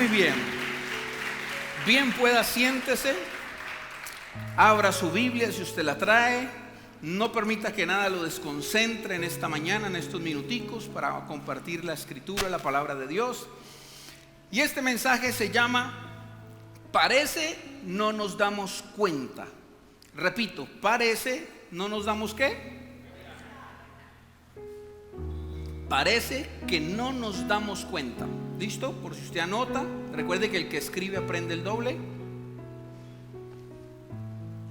Muy bien. Bien pueda, siéntese. Abra su Biblia si usted la trae. No permita que nada lo desconcentre en esta mañana, en estos minuticos, para compartir la escritura, la palabra de Dios. Y este mensaje se llama Parece no nos damos cuenta. Repito, parece no nos damos ¿qué? Parece que no nos damos cuenta. ¿Listo? Por si usted anota, recuerde que el que escribe aprende el doble.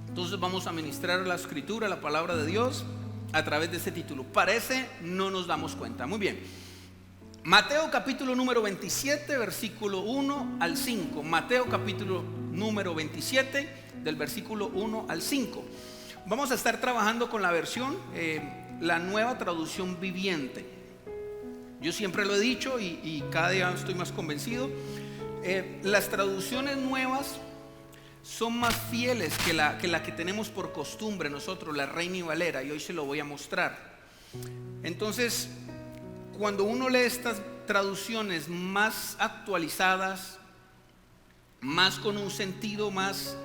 Entonces vamos a ministrar la escritura, la palabra de Dios, a través de este título. Parece no nos damos cuenta. Muy bien. Mateo capítulo número 27, versículo 1 al 5. Mateo capítulo número 27, del versículo 1 al 5. Vamos a estar trabajando con la versión, la nueva traducción viviente. Yo siempre lo he dicho y cada día estoy más convencido. Las traducciones nuevas son más fieles que la que tenemos por costumbre nosotros, la Reina y Valera, y hoy se lo voy a mostrar. Entonces, cuando uno lee estas traducciones más actualizadas, más con un sentido más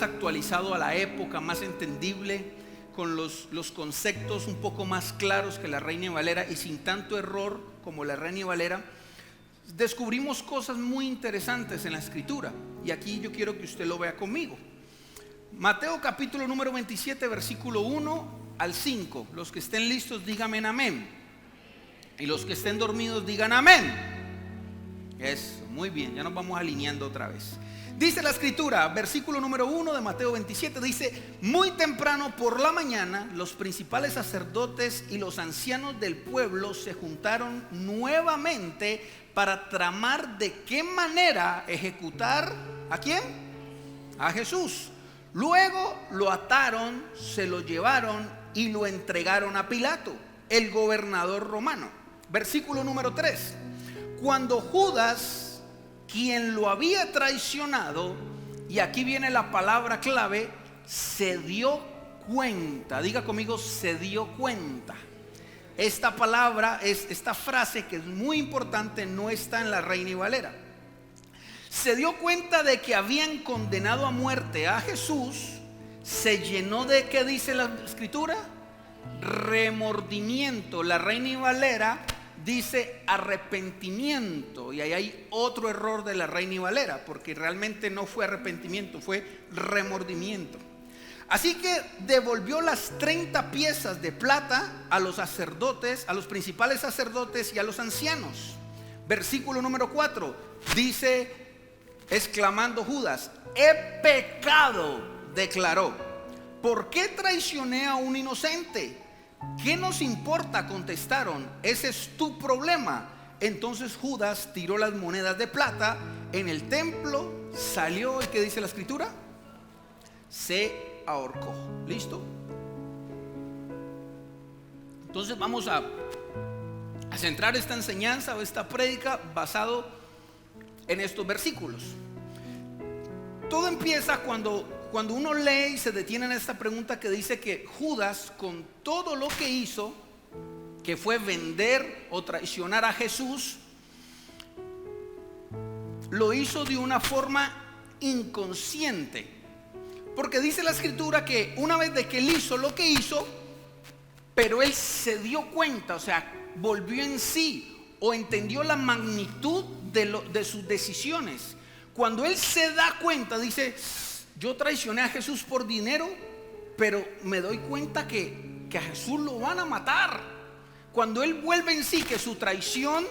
actualizado a la época, más entendible, con los conceptos un poco más claros que la Reina y Valera y sin tanto error como la Reina y Valera, descubrimos cosas muy interesantes en la escritura. Y aquí yo quiero que usted lo vea conmigo. Mateo capítulo número 27, versículo 1 al 5. Los que estén listos díganme amén. Y los que estén dormidos digan amén. Eso, muy bien, ya nos vamos alineando otra vez. Dice la escritura, versículo número 1 de Mateo 27, dice: muy temprano por la mañana, los principales sacerdotes y los ancianos del pueblo se juntaron nuevamente para tramar de qué manera ejecutar ¿a quién? A Jesús. Luego lo ataron, se lo llevaron y lo entregaron a Pilato, el gobernador romano. Versículo número 3. Cuando Judas, quien lo había traicionado, y aquí viene la palabra clave, se dio cuenta. Diga conmigo, se dio cuenta. Esta palabra, esta frase que es muy importante, no está en la Reina y Valera. Se dio cuenta de que habían condenado a muerte a Jesús. Se llenó de, ¿qué dice la escritura? Remordimiento. La Reina y Valera dice arrepentimiento, y ahí hay otro error de la Reina y Valera, porque realmente no fue arrepentimiento, fue remordimiento. Así que devolvió las 30 piezas de plata a los sacerdotes, a los principales sacerdotes y a los ancianos. Versículo número 4 dice, exclamando Judas: he pecado, declaró. ¿Por qué traicioné a un inocente? ¿Qué nos importa?, contestaron. Ese es tu problema. Entonces Judas tiró las monedas de plata en el templo, salió, ¿y qué dice la escritura? Se ahorcó. ¿Listo? Entonces vamos a centrar esta enseñanza o esta prédica basado en estos versículos. Todo empieza cuando uno lee y se detiene en esta pregunta que dice que Judas, con todo lo que hizo, que fue vender o traicionar a Jesús, lo hizo de una forma inconsciente. Porque dice la escritura que una vez de que él hizo lo que hizo, pero él se dio cuenta, o sea, volvió en sí o entendió la magnitud de sus decisiones. Cuando él se da cuenta, dice: yo traicioné a Jesús por dinero, pero me doy cuenta que a Jesús lo van a matar. Cuando él vuelve en sí que su traición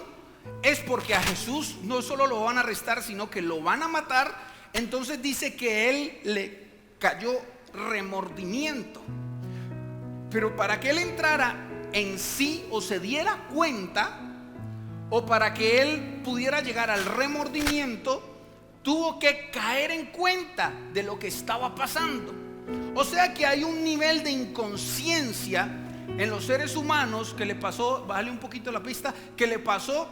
es porque a Jesús no solo lo van a arrestar, sino que lo van a matar, entonces dice que él le cayó remordimiento. Pero para que él entrara en sí o se diera cuenta, o para que él pudiera llegar al remordimiento, tuvo que caer en cuenta de lo que estaba pasando. O sea que hay un nivel de inconsciencia en los seres humanos que le pasó, bájale un poquito la pista, que le pasó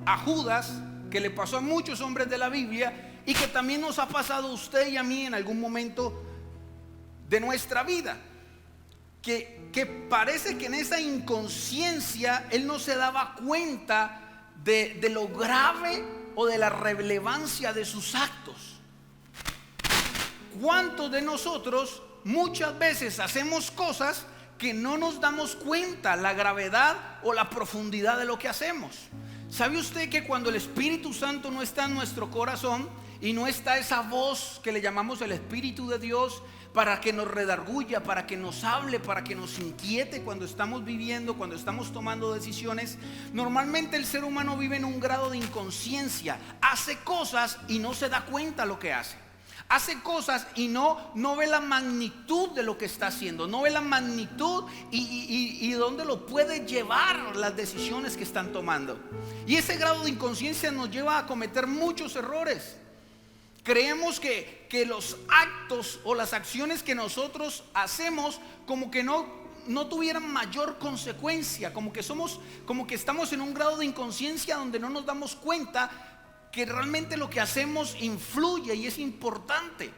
a Judas, que le pasó a muchos hombres de la Biblia, y que también nos ha pasado a usted y a mí en algún momento de nuestra vida. Que parece que en esa inconsciencia él no se daba cuenta de lo grave o de la relevancia de sus actos. ¿Cuántos de nosotros muchas veces hacemos cosas que no nos damos cuenta la gravedad o la profundidad de lo que hacemos? ¿Sabe usted que cuando el Espíritu Santo no está en nuestro corazón y no está esa voz que le llamamos el Espíritu de Dios para que nos redarguya, para que nos hable, para que nos inquiete cuando estamos viviendo, cuando estamos tomando decisiones? Normalmente el ser humano vive en un grado de inconsciencia, hace cosas y no se da cuenta lo que hace. Hace cosas y no ve la magnitud de lo que está haciendo, no ve la magnitud y dónde lo puede llevar las decisiones que están tomando. Y ese grado de inconsciencia nos lleva a cometer muchos errores. Creemos que los actos o las acciones que nosotros hacemos como que no tuvieran mayor consecuencia, como que estamos en un grado de inconsciencia donde no nos damos cuenta que realmente lo que hacemos influye y es importante.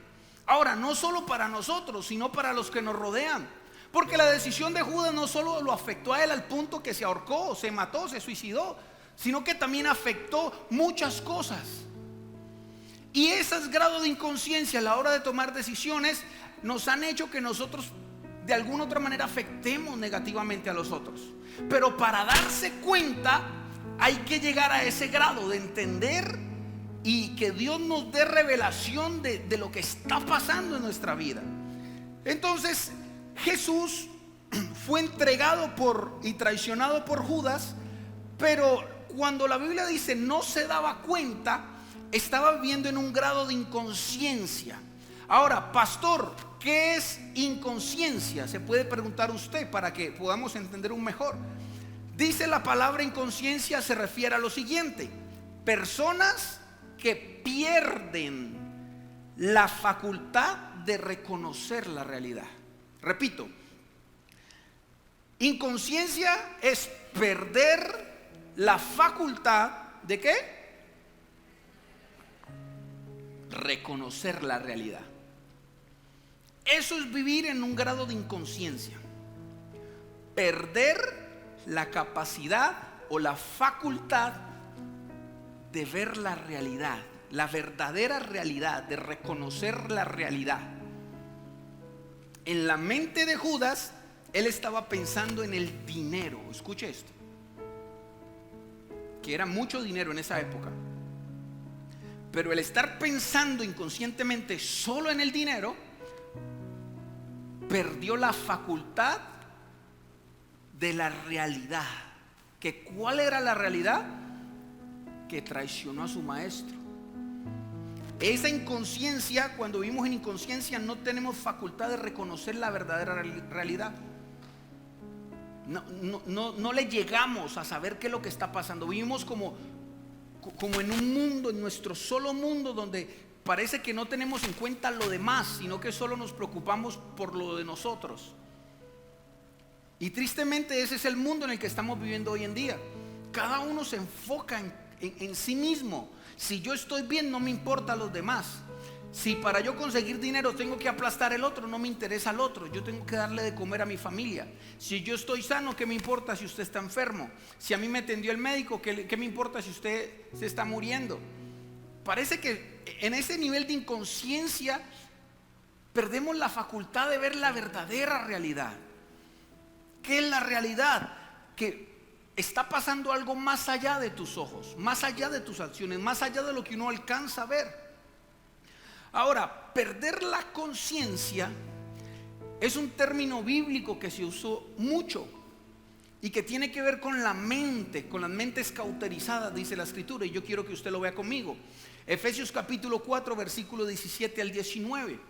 Ahora, no solo para nosotros, sino para los que nos rodean, porque la decisión de Judas no solo lo afectó a él al punto que se ahorcó, se mató, se suicidó, sino que también afectó muchas cosas. Y esos grados de inconsciencia a la hora de tomar decisiones nos han hecho que nosotros de alguna otra manera afectemos negativamente a los otros. Pero para darse cuenta hay que llegar a ese grado de entender y que Dios nos dé revelación de lo que está pasando en nuestra vida. Entonces Jesús fue entregado y traicionado por Judas, pero cuando la Biblia dice no se daba cuenta, estaba viviendo en un grado de inconsciencia. Ahora, pastor, ¿qué es inconsciencia? Se puede preguntar usted para que podamos entender un mejor. Dice la palabra inconsciencia, se refiere a lo siguiente: personas que pierden la facultad de reconocer la realidad. Repito, inconsciencia es perder la facultad ¿de qué? Reconocer la realidad. Eso es vivir en un grado de inconsciencia. Perder la capacidad o la facultad de ver la realidad, la verdadera realidad, de reconocer la realidad. En la mente de Judas, él estaba pensando en el dinero. Escuche esto, que era mucho dinero en esa época. Pero el estar pensando inconscientemente solo en el dinero, perdió la facultad de la realidad. ¿Que cuál era la realidad? Que traicionó a su maestro. Esa inconsciencia, cuando vivimos en inconsciencia, no tenemos facultad de reconocer la verdadera realidad. No le llegamos a saber qué es lo que está pasando. Vivimos como en un mundo, en nuestro solo mundo, donde parece que no tenemos en cuenta lo demás, sino que solo nos preocupamos por lo de nosotros. Y tristemente ese es el mundo en el que estamos viviendo hoy en día. Cada uno se enfoca en sí mismo. Si yo estoy bien, no me importa a los demás. Si para yo conseguir dinero tengo que aplastar el otro, no me interesa al otro. Yo tengo que darle de comer a mi familia. Si yo estoy sano, ¿qué me importa si usted está enfermo? Si a mí me atendió el médico, ¿qué me importa si usted se está muriendo? Parece que en ese nivel de inconsciencia perdemos la facultad de ver la verdadera realidad. ¿Qué es la realidad? Que está pasando algo más allá de tus ojos, más allá de tus acciones, más allá de lo que uno alcanza a ver. Ahora, perder la conciencia es un término bíblico que se usó mucho y que tiene que ver con la mente, con las mentes cauterizadas, dice la Escritura, y yo quiero que usted lo vea conmigo. Efesios capítulo 4, versículo 17 al 19.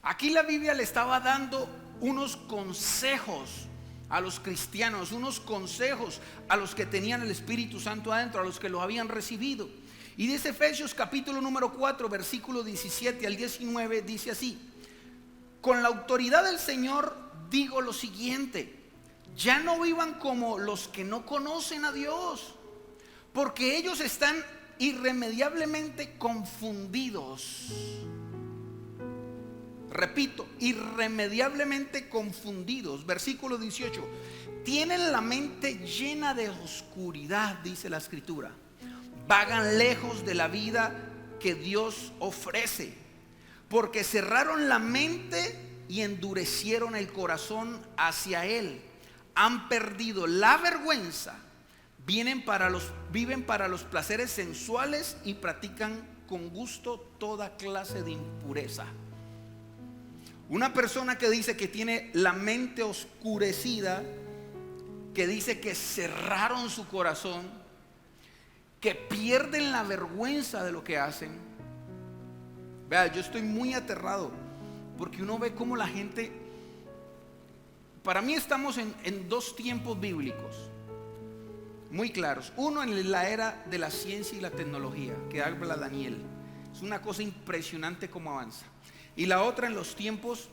Aquí la Biblia le estaba dando unos consejos a los cristianos, unos consejos a los que tenían el Espíritu Santo adentro, a los que lo habían recibido. Y dice Efesios capítulo número 4, versículo 17 al 19, dice así: con la autoridad del Señor digo lo siguiente: ya no vivan como los que no conocen a Dios, porque ellos están irremediablemente confundidos. repito, irremediablemente confundidos. Versículo 18. Tienen la mente llena de oscuridad, dice la Escritura. Vagan lejos de la vida que Dios ofrece, porque cerraron la mente y endurecieron el corazón hacia Él. Han perdido la vergüenza, viven para los placeres sensuales y practican con gusto toda clase de impureza. Una persona que dice que tiene la mente oscurecida, que dice que cerraron su corazón, que pierden la vergüenza de lo que hacen. Vea, yo estoy muy aterrado porque uno ve cómo la gente, para mí estamos en dos tiempos bíblicos muy claros. Uno en la era de la ciencia y la tecnología, que habla Daniel. Es una cosa impresionante cómo avanza. Y la otra en los tiempos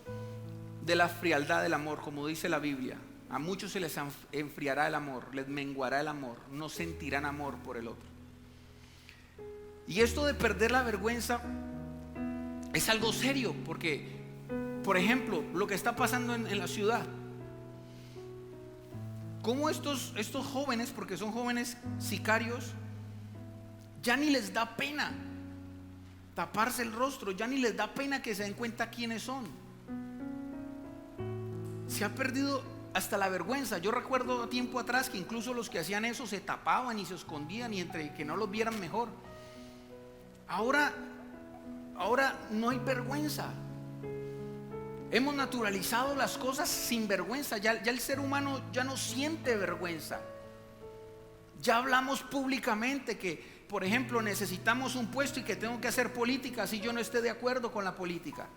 de la frialdad del amor, como dice la Biblia. A muchos se les enfriará el amor, les menguará el amor, no sentirán amor por el otro. Y esto de perder la vergüenza es algo serio, porque, por ejemplo, lo que está pasando en la ciudad, cómo estos jóvenes, porque son jóvenes sicarios, ya ni les da pena taparse el rostro, ya ni les da pena que se den cuenta quiénes son. Se ha perdido hasta la vergüenza. Yo recuerdo tiempo atrás que incluso los que hacían eso se tapaban y se escondían, y entre que no los vieran mejor. Ahora no hay vergüenza. Hemos naturalizado las cosas sin vergüenza. Ya el ser humano ya no siente vergüenza. Ya hablamos públicamente que, por ejemplo, necesitamos un puesto y que tengo que hacer política si yo no esté de acuerdo con la política,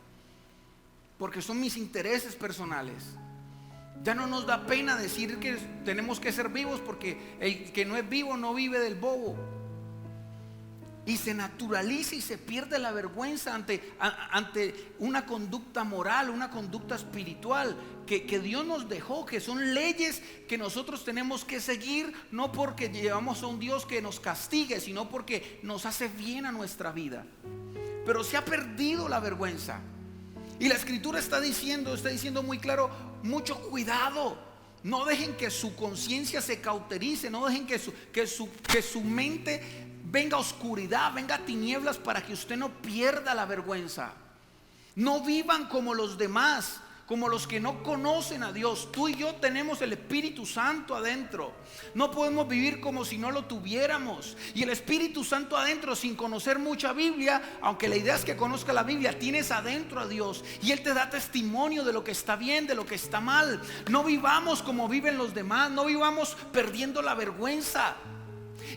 porque son mis intereses personales. Ya no nos da pena decir que tenemos que ser vivos, porque el que no es vivo no vive del bobo. Y se naturaliza y se pierde la vergüenza ante una conducta moral, una conducta espiritual que Dios nos dejó, que son leyes que nosotros tenemos que seguir, no porque llevamos a un Dios que nos castigue, sino porque nos hace bien a nuestra vida. Pero se ha perdido la vergüenza. Y la Escritura está diciendo muy claro: mucho cuidado. No dejen que su conciencia se cauterice, no dejen que su mente venga oscuridad, venga tinieblas, para que usted no pierda la vergüenza. No vivan como los demás, como los que no conocen a Dios. Tú y yo tenemos el Espíritu Santo adentro. No podemos vivir como si no lo tuviéramos. Y el Espíritu Santo adentro, sin conocer mucha Biblia, aunque la idea es que conozca la Biblia, tienes adentro a Dios, y Él te da testimonio de lo que está bien, de lo que está mal. No vivamos como viven los demás, no vivamos perdiendo la vergüenza.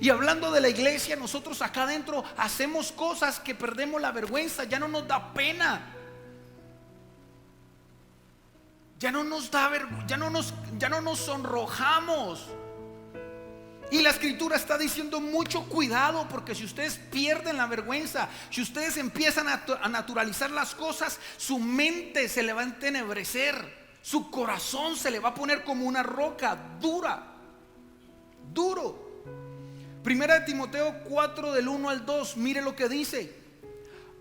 Y hablando de la iglesia, nosotros acá adentro hacemos cosas que perdemos la vergüenza. Ya no nos da pena. Ya no nos da vergüenza, ya no nos sonrojamos. Y la Escritura está diciendo mucho cuidado, porque si ustedes pierden la vergüenza, si ustedes empiezan a naturalizar las cosas, su mente se le va a entenebrecer, su corazón se le va a poner como una roca duro. Primera de Timoteo 4 del 1 al 2, mire lo que dice.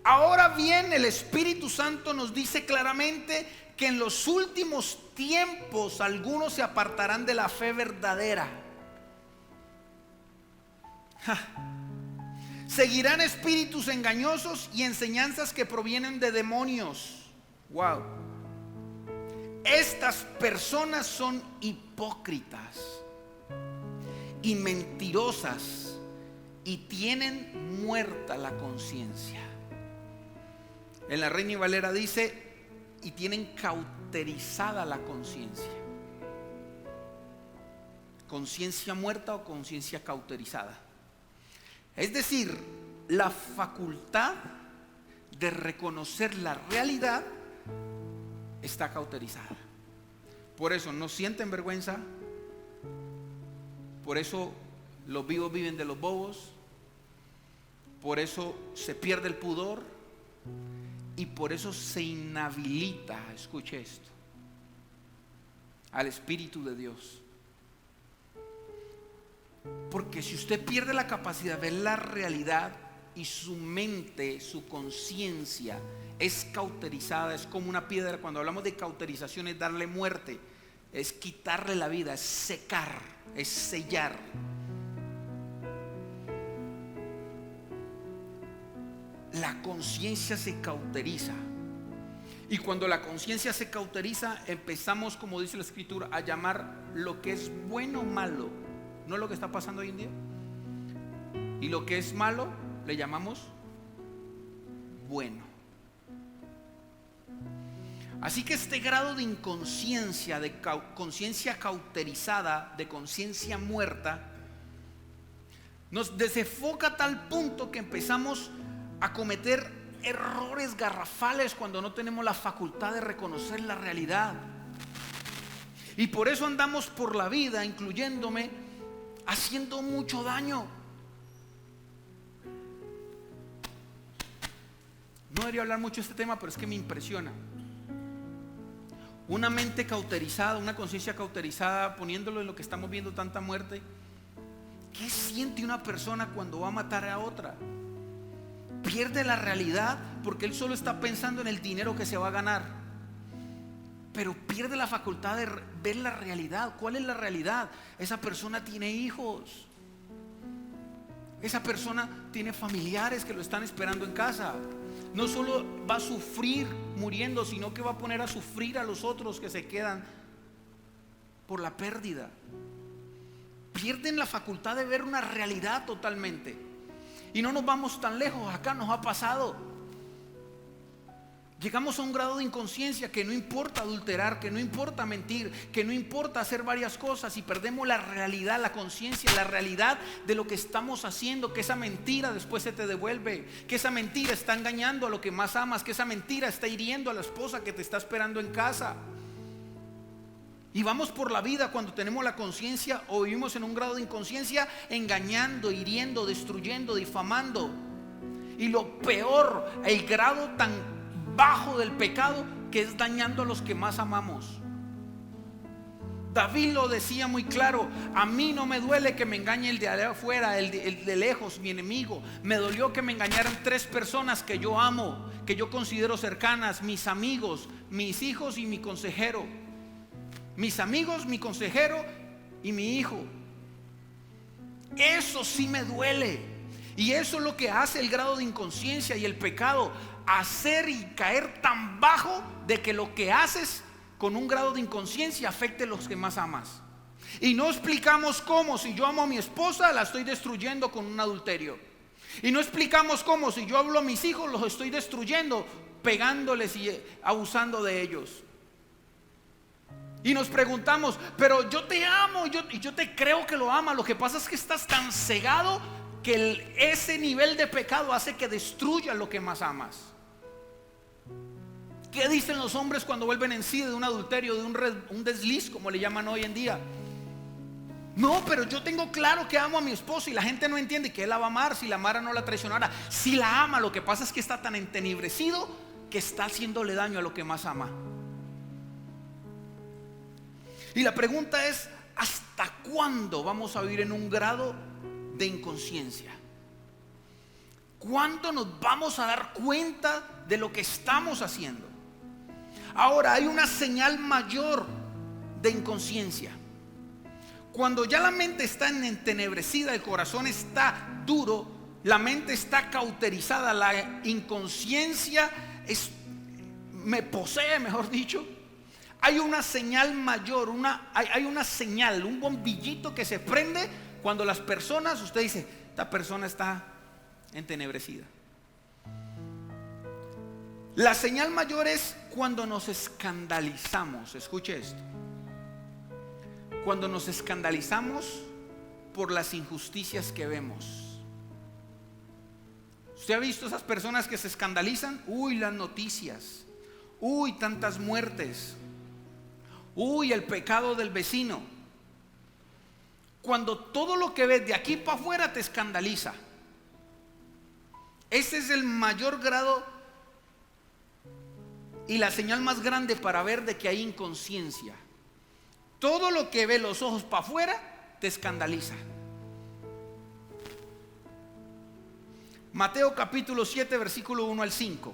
Ahora bien, el Espíritu Santo nos dice claramente que en los últimos tiempos algunos se apartarán de la fe verdadera. Seguirán espíritus engañosos y enseñanzas que provienen de demonios. Wow. Estas personas son hipócritas y mentirosas, y tienen muerta la conciencia. En la Reina y Valera dice: y tienen cauterizada la conciencia. Conciencia muerta o conciencia cauterizada. Es decir, la facultad de reconocer la realidad está cauterizada. Por eso no sienten vergüenza. Por eso los vivos viven de los bobos. Por eso se pierde el pudor. Y por eso se inhabilita, escuche esto, al Espíritu de Dios. Porque si usted pierde la capacidad de ver la realidad, y su mente, su conciencia es cauterizada, es como una piedra. Cuando hablamos de cauterización es darle muerte, es quitarle la vida, es secar, es sellar. La conciencia se cauteriza. Y cuando la conciencia se cauteriza, empezamos, como dice la escritura, a llamar lo que es bueno malo. ¿No es lo que está pasando hoy en día? Y lo que es malo le llamamos bueno. Así que este grado de inconsciencia, de conciencia cauterizada, de conciencia muerta, nos desenfoca a tal punto que empezamos a cometer errores garrafales cuando no tenemos la facultad de reconocer la realidad. Y por eso andamos por la vida, incluyéndome, haciendo mucho daño. No debería hablar mucho de este tema, pero es que me impresiona. Una mente cauterizada, una conciencia cauterizada, poniéndolo en lo que estamos viendo, tanta muerte. ¿Qué siente una persona cuando va a matar a otra? Pierde la realidad porque él solo está pensando en el dinero que se va a ganar, pero pierde la facultad de ver la realidad. ¿Cuál es la realidad? Esa persona tiene hijos, esa persona tiene familiares que lo están esperando en casa. No solo va a sufrir muriendo, sino que va a poner a sufrir a los otros que se quedan por la pérdida. Pierden la facultad de ver una realidad totalmente. Y no nos vamos tan lejos, acá nos ha pasado. Llegamos a un grado de inconsciencia que no importa adulterar, que no importa mentir, que no importa hacer varias cosas, y perdemos la realidad, la conciencia, la realidad de lo que estamos haciendo, que esa mentira después se te devuelve, que esa mentira está engañando a lo que más amas, que esa mentira está hiriendo a la esposa que te está esperando en casa. Y vamos por la vida cuando tenemos la conciencia o vivimos en un grado de inconsciencia, engañando, hiriendo, destruyendo, difamando. Y lo peor, el grado tan bajo del pecado, que es dañando a los que más amamos. David lo decía muy claro: a mí no me duele que me engañe el de allá afuera, el de lejos, mi enemigo. Me dolió que me engañaran 3 personas que yo amo, que yo considero cercanas: mis amigos, mis hijos y mi consejero. Mis amigos, mi consejero y mi hijo. Eso sí me duele. Y eso es lo que hace el grado de inconsciencia y el pecado: hacer y caer tan bajo de que lo que haces con un grado de inconsciencia afecte a los que más amas. Y no explicamos cómo, si yo amo a mi esposa, la estoy destruyendo con un adulterio. Y no explicamos cómo, si yo hablo a mis hijos, los estoy destruyendo, pegándoles y abusando de ellos. Y nos preguntamos: pero yo te amo, y yo te creo que lo amas. Lo que pasa es que estás tan cegado que ese nivel de pecado hace que destruya lo que más amas. ¿Qué dicen los hombres cuando vuelven en sí de un adulterio, de un desliz, como le llaman hoy en día? No, pero yo tengo claro que amo a mi esposo, y la gente no entiende que él la va a amar. Si la amara no la traicionara. Si la ama, lo que pasa es que está tan entenebrecido que está haciéndole daño a lo que más ama. Y la pregunta es: ¿hasta cuándo vamos a vivir en un grado de inconsciencia? ¿Cuándo nos vamos a dar cuenta de lo que estamos haciendo? Ahora, hay una señal mayor de inconsciencia. Cuando ya la mente está entenebrecida, el corazón está duro, la mente está cauterizada, la inconsciencia me posee, mejor dicho. Hay una señal mayor, hay una señal, un bombillito que se prende cuando las personas, usted dice: esta persona está entenebrecida. La señal mayor es cuando nos escandalizamos. Escuche esto: cuando nos escandalizamos por las injusticias que vemos. ¿Usted ha visto esas personas que se escandalizan? Uy, las noticias. Uy, tantas muertes. Uy, el pecado del vecino. Cuando todo lo que ves de aquí para afuera te escandaliza. Ese es el mayor grado y la señal más grande para ver de que hay inconsciencia. Todo lo que ve los ojos para afuera te escandaliza. Mateo capítulo 7, versículo 1 al 5.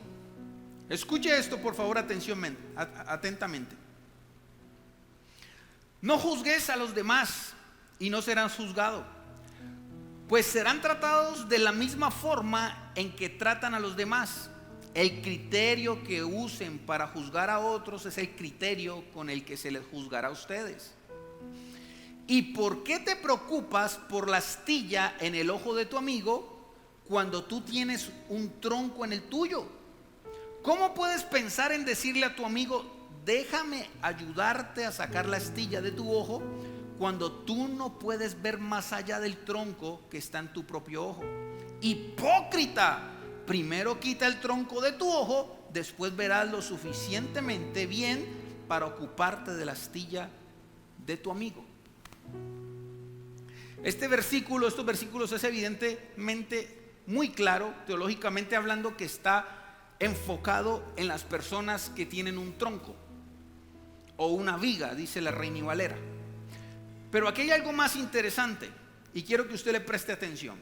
Escuche esto, por favor, atentamente. No juzgues a los demás y no serás juzgado, pues serán tratados de la misma forma en que tratan a los demás. El criterio que usen para juzgar a otros es el criterio con el que se les juzgará a ustedes. ¿Y por qué te preocupas por la astilla en el ojo de tu amigo cuando tú tienes un tronco en el tuyo? ¿Cómo puedes pensar en decirle a tu amigo: déjame ayudarte a sacar la astilla de tu ojo, cuando tú no puedes ver más allá del tronco que está en tu propio ojo? Hipócrita, primero quita el tronco de tu ojo, después verás lo suficientemente bien para ocuparte de la astilla de tu amigo. Estos versículos es evidentemente muy claro, teológicamente hablando, que está enfocado en las personas que tienen un tronco o una viga, dice la Reina Valera. Pero aquí hay algo más interesante y quiero que usted le preste atención.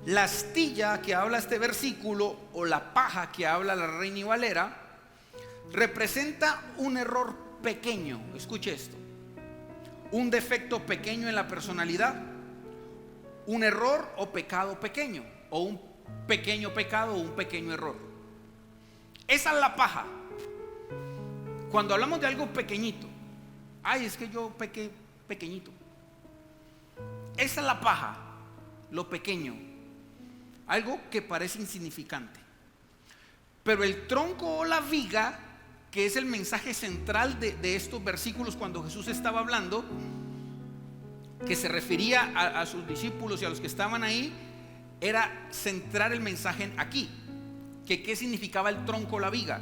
La astilla que habla este versículo, o la paja que habla la Reina Valera, representa un error pequeño. Escuche esto: un defecto pequeño en la personalidad, un error o pecado pequeño, o un pequeño pecado o un pequeño error. Esa es la paja. Cuando hablamos de algo pequeñito, ay, es que yo pequé pequeñito. Esa es la paja, lo pequeño, algo que parece insignificante. Pero el tronco o la viga, que es el mensaje central de estos versículos cuando Jesús estaba hablando, que se refería a sus discípulos y a los que estaban ahí, era centrar el mensaje aquí. ¿Qué significaba el tronco o la viga?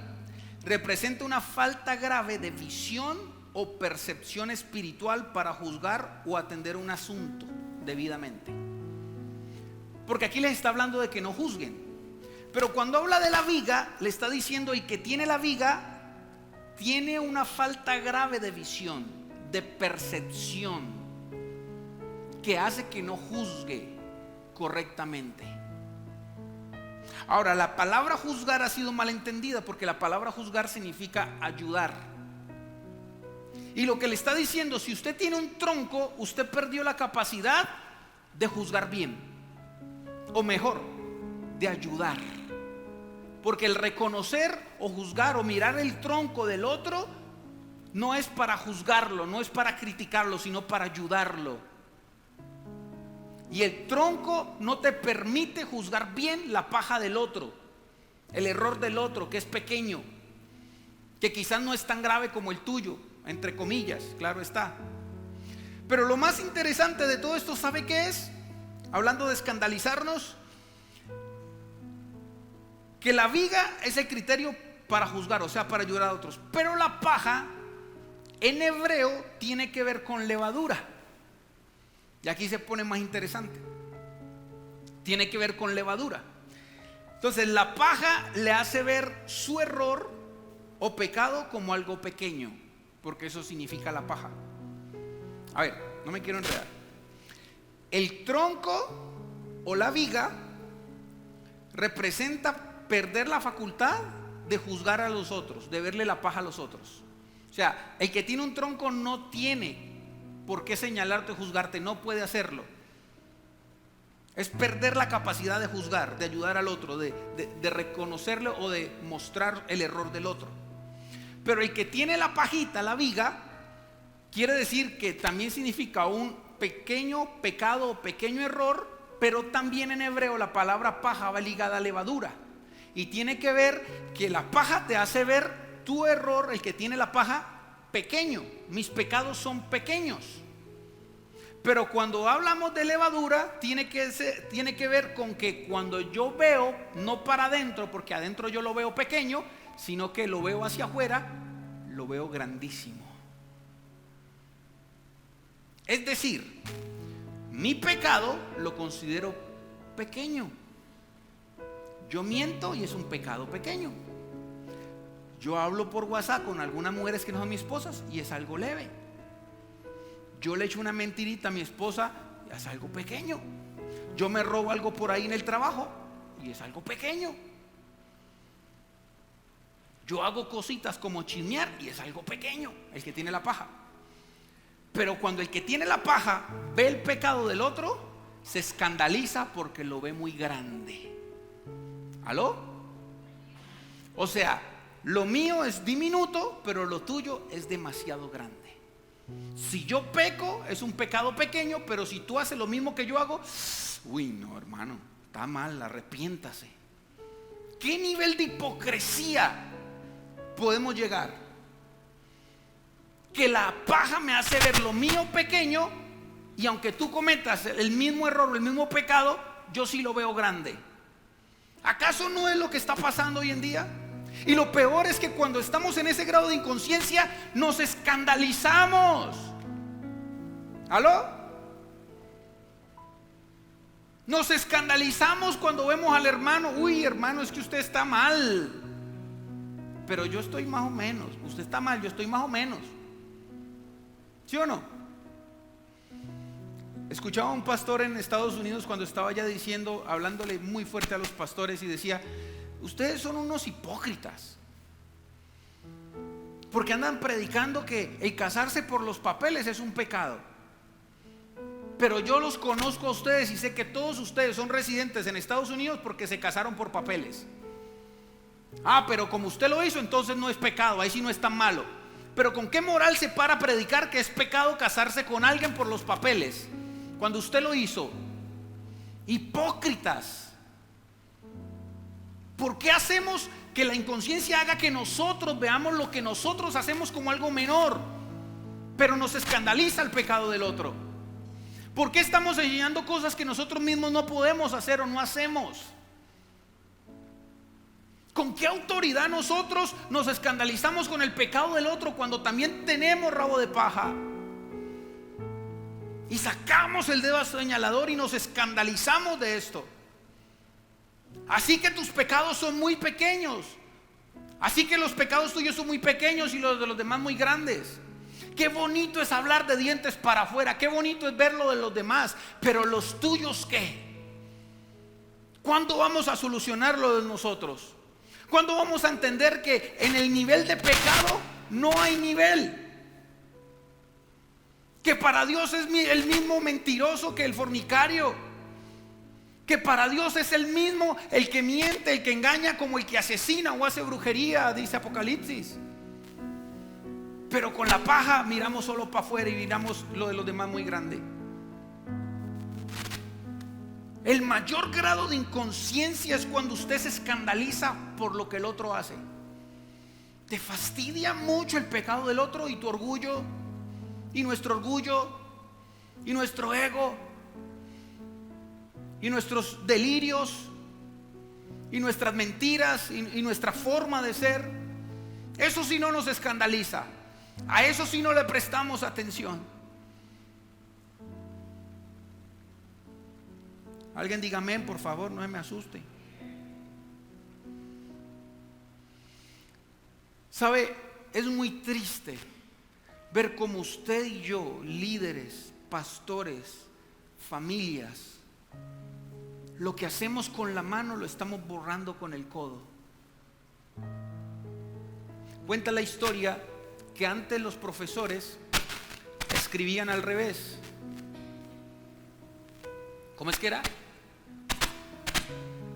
Representa una falta grave de visión o percepción espiritual para juzgar o atender un asunto debidamente. Porque aquí les está hablando de que no juzguen. Pero cuando habla de la viga, le está diciendo: y que tiene la viga, tiene una falta grave de visión, de percepción, que hace que no juzgue correctamente. Ahora, la palabra juzgar ha sido mal entendida, porque la palabra juzgar significa ayudar. Y lo que le está diciendo: si usted tiene un tronco, usted perdió la capacidad de juzgar bien, o mejor, de ayudar. Porque el reconocer o juzgar o mirar el tronco del otro no es para juzgarlo, no es para criticarlo, sino para ayudarlo. Y el tronco no te permite juzgar bien la paja del otro, el error del otro, que es pequeño, que quizás no es tan grave como el tuyo, entre comillas, claro está. Pero lo más interesante de todo esto, ¿sabe qué es? Hablando de escandalizarnos, que la viga es el criterio para juzgar, o sea, para ayudar a otros. Pero la paja en hebreo tiene que ver con levadura. Y aquí se pone más interesante. Tiene que ver con levadura. Entonces la paja le hace ver su error o pecado como algo pequeño, porque eso significa la paja. A ver, no me quiero enredar. El tronco o la viga representa perder la facultad de juzgar a los otros, de verle la paja a los otros. O sea, el que tiene un tronco no tiene por qué señalarte o juzgarte, no puede hacerlo. Es perder la capacidad de juzgar, de ayudar al otro, de reconocerle o de mostrar el error del otro. Pero el que tiene la pajita, la viga, quiere decir que también significa un pequeño pecado o pequeño error, pero también en hebreo la palabra paja va ligada a levadura. Y tiene que ver que la paja te hace ver tu error, el que tiene la paja, pequeño. Mis pecados son pequeños. Pero cuando hablamos de levadura, tiene que ver con que cuando yo veo, no para adentro, porque adentro yo lo veo pequeño, sino que lo veo hacia afuera, lo veo grandísimo. Es decir, mi pecado lo considero pequeño. Yo miento y es un pecado pequeño. Yo hablo por WhatsApp con algunas mujeres que no son mis esposas y es algo leve. Yo le echo una mentirita a mi esposa y es algo pequeño. Yo me robo algo por ahí en el trabajo y es algo pequeño. Yo hago cositas como chismear y es algo pequeño, el que tiene la paja. Pero cuando el que tiene la paja ve el pecado del otro, se escandaliza porque lo ve muy grande. ¿Aló? O sea, lo mío es diminuto, pero lo tuyo es demasiado grande. Si yo peco, es un pecado pequeño, pero si tú haces lo mismo que yo hago, uy, no, hermano, está mal, arrepiéntase. ¿Qué nivel de hipocresía podemos llegar? Que la paja me hace ver lo mío pequeño, y aunque tú cometas el mismo error o el mismo pecado, yo sí lo veo grande. ¿Acaso no es lo que está pasando hoy en día? Y lo peor es que cuando estamos en ese grado de inconsciencia, nos escandalizamos. ¿Aló? Nos escandalizamos cuando vemos al hermano. Uy, hermano, es que usted está mal. Pero yo estoy más o menos. Usted está mal, yo estoy más o menos. ¿Sí o no? Escuchaba a un pastor en Estados Unidos cuando estaba allá diciendo, hablándole muy fuerte a los pastores, y decía: ustedes son unos hipócritas, porque andan predicando que el casarse por los papeles es un pecado. Pero yo los conozco a ustedes y sé que todos ustedes son residentes en Estados Unidos porque se casaron por papeles. Ah, pero como usted lo hizo, entonces no es pecado, ahí sí no es tan malo. Pero ¿con qué moral se para a predicar que es pecado casarse con alguien por los papeles cuando usted lo hizo? Hipócritas. ¿Por qué hacemos que la inconsciencia haga que nosotros veamos lo que nosotros hacemos como algo menor, pero nos escandaliza el pecado del otro? ¿Por qué estamos enseñando cosas que nosotros mismos no podemos hacer o no hacemos? ¿Con qué autoridad nosotros nos escandalizamos con el pecado del otro cuando también tenemos rabo de paja? Y sacamos el dedo señalador y nos escandalizamos de esto. Así que tus pecados son muy pequeños. Así que los pecados tuyos son muy pequeños y los de los demás muy grandes. Qué bonito es hablar de dientes para afuera, qué bonito es ver lo de los demás, pero los tuyos, ¿qué? ¿Cuándo vamos a solucionar lo de nosotros? ¿Cuándo vamos a entender que en el nivel de pecado no hay nivel? Que para Dios es el mismo mentiroso que el fornicario. Que para Dios es el mismo el que miente, el que engaña, como el que asesina o hace brujería, dice Apocalipsis. Pero con la paja miramos solo para afuera y miramos lo de los demás muy grande. El mayor grado de inconsciencia es cuando usted se escandaliza por lo que el otro hace. Te fastidia mucho el pecado del otro y tu orgullo, y nuestro orgullo, y nuestro ego, y nuestros delirios, y nuestras mentiras, y nuestra forma de ser. Eso sí no nos escandaliza. A eso sí no le prestamos atención. Alguien diga amén, por favor, no me asuste. ¿Sabe? Es muy triste ver cómo usted y yo, líderes, pastores, familias, lo que hacemos con la mano lo estamos borrando con el codo. Cuenta la historia que antes los profesores escribían al revés. ¿Cómo es que era?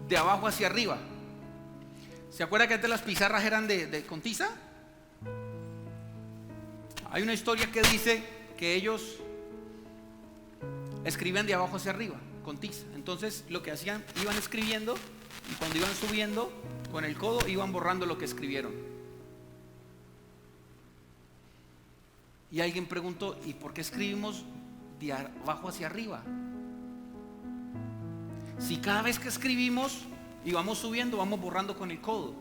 De abajo hacia arriba. ¿Se acuerda que antes las pizarras eran con tiza? Hay una historia que dice que ellos escribían de abajo hacia arriba con tiza. Entonces lo que hacían, iban escribiendo, y cuando iban subiendo con el codo iban borrando lo que escribieron. Y alguien preguntó: ¿y por qué escribimos de abajo hacia arriba? Si cada vez que escribimos y vamos subiendo, vamos borrando con el codo.